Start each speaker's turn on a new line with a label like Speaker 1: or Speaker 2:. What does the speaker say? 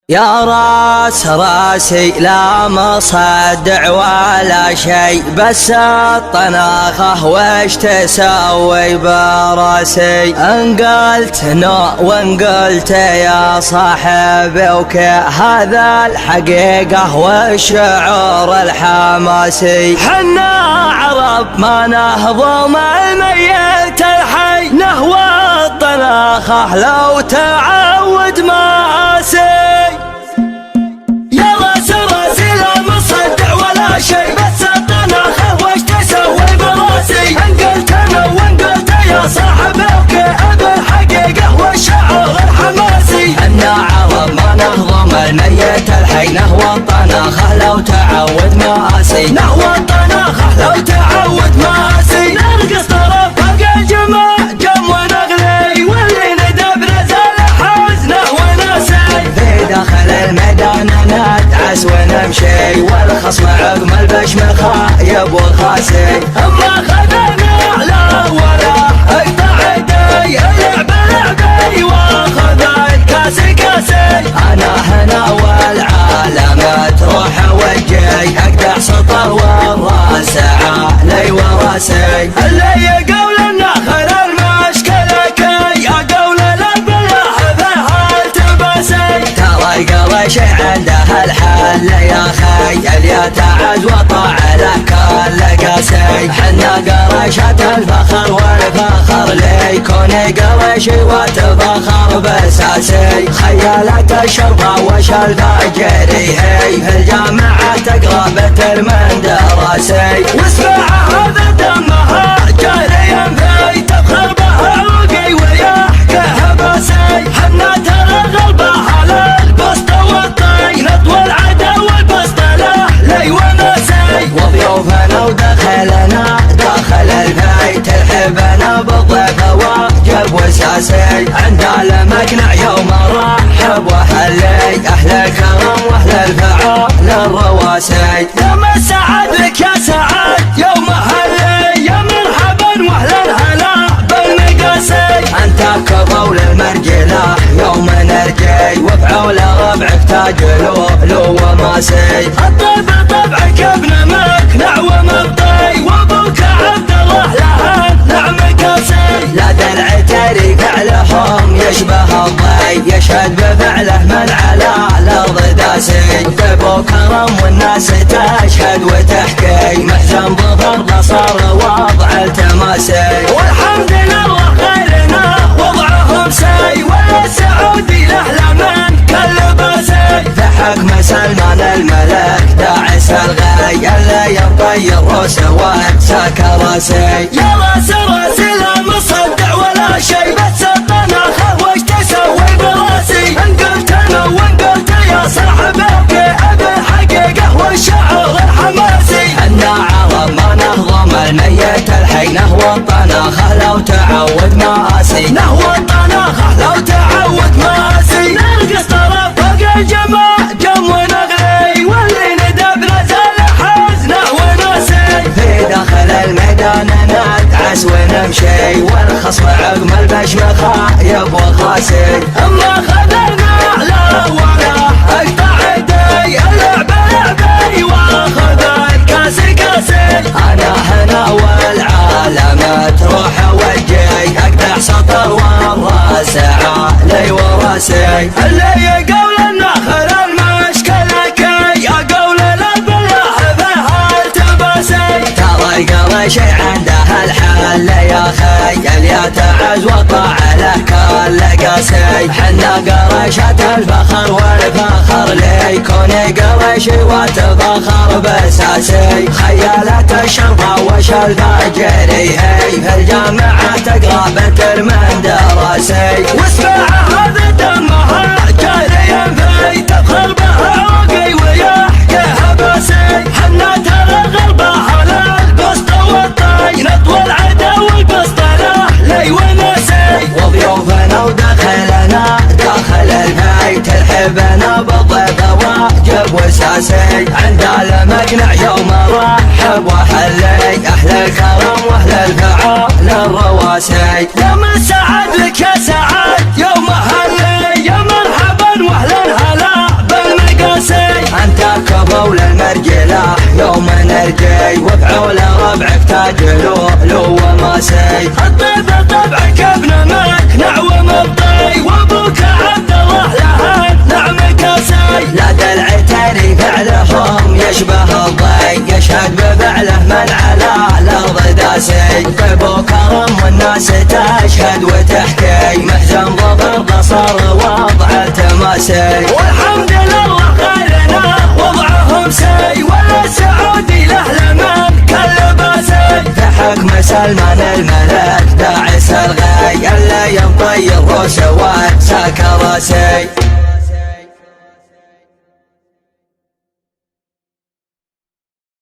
Speaker 1: يا راس راسي لا مصدع ولا شي، بس الطناخة وش تسوي براسي؟ ان قلت نو وان قلت يا صاحبي وكي، هذا الحقيقة والشعور الحماسي. حنا عرب ما نهضم الميت الحي، نهوى الطناخة لو تعود ماسي. شي بس الطناخة وش تسوي براسي؟ ان قلت انا وان قلت يا صاحبي وكيف الحقيقة والشعور الحماسي. حنا عرب ما نهضم الميت الحي، نهوى الطناخة لو تعود ماسي. نهوى الطناخة لو تعود ماسي. نرقص طرف فوق الجمع جم ونغلي، واللي ندب نزل حزنه وناسي. في داخل الميدان ندعس ونمشي، والخصم عقم البشم خايب وخاسي. اما خذنا على ولا اقطع يدي، اللعب لعبي واخذ الكاس كاسي. انا هنا والعالم تروح وجهي، اقدح سطر والراس علي وراسي. اللي يقول النخل المشكلة كي، اقول لا بالله في التباسي. ترى قال شي عنده الحل يا خي، اللي يتعز وطاع لك اللقاسي. حنا قرشة الفخر والفخر لي، كوني قرشي وتفخر بساسي. خيالة الشرطة وش الفاجري هي، في الجامعة تقرا بتر من دراسي. واسمع هذا دمها جاريا في، تفخر بها رقي ويحكيها باسي. حنا ترى غلبها للبسط والطين، نطوى العدا والبسط له لي وناسي. وضيوفنا ودخلنا داخل البيت، الحبنا بالضيف واجب وساسي. عند المقنع يوم رحب وحلي، اهل الكرم واهل الفعال الرواسي. يوم السعد لك يا سعد يوم هلي، يا مرحبا واهلا هلا بالمقاسي. انت كفول المرجله يوم نرجي، وفعول ربعك تاج لؤلؤ وماسي. الطيب طبعك ابن مقنع ومبطي، وابوك عبد الله له نعم كاسي. لا دلع تري فعلهم يشبه الضي، يشهد بفعله من على الارض داسي. طيب وكرم والناس تشهد وتحكي، محزن ظفر صار وضع التماسي. والحمد لله غيرنا وضعهم سي، والسعودي له من كل باسي. فحكم سلمان الملك داعس الغي، اللي يبطي الروس وامسك راسي. يا راس راسي لا مصدع ولا شي، بس الطناخة وش تسوي براسي؟ ان قلت انا وان قلت يا صاحبي وكيف الحقيقة والشعور الحماسي. حنا عرب ما نهضم الميت الحي، نهوى الطناخة لو تعود ماسي. نهوى الطناخة لو تعود ماسي. نرقص طرف فوق الجمع جم ونغلي، واللي ندب نزل حزنه وناسي. في داخل الميدان ندعس ونمشي، والخصم عقم البشم خايب وخاسي. اما خذنا على ولا اقطع يدي، اللعب لعبي واخذ الكاس كاسي. انا هنا والعالم تروح وجهي، اقدح سطر والراس علي وراسي. اللي يقول النخل المشكلة كي، اقول لا بالله في التباسي. ترى قال شي عنده الحل يا خي، اللي يتعز وطاع لك اللقاسي. حنا قرشة الفخر والفخر لي، كوني قرشي وتفخر بساسي. خيالة الشرطة وش الفاجري هي، في الجامعة تقرا بتر من دراسي. واسمع هذا دمها جاريا في، تفخر بها رقي ويحكيها باسي. حنا ترى غلبها للبسط والطين، نطوى العدا والبسط له لي وناسي. وضيوفنا ودخلنا داخل البيت، الحبنا بالضيف واجب وساسي. عند المقنع يوم رحب وحلي، اهل الكرم واهل الفعال الرواسي. يوم السعد لك يا سعد يوم هلي، يا مرحبا واهلا هلا بعد لولو وماسي. الطيب طبعك ابن مقنع ومبطي وابوك عبد الله له نعم كاسي. لا دلع تري فعلهم يشبه الضي يشهد بفعله من على الارض داسي. طيب وكرم والناس تشهد وتحكي محزن ظفر بصر وضع التماسي. والحمد لله غيرنا وضعهم سي ولا السعودي له لمن كاللباسي. في حكم سلمان الملك داعس الغي الا ينطي الروس وساك راسي.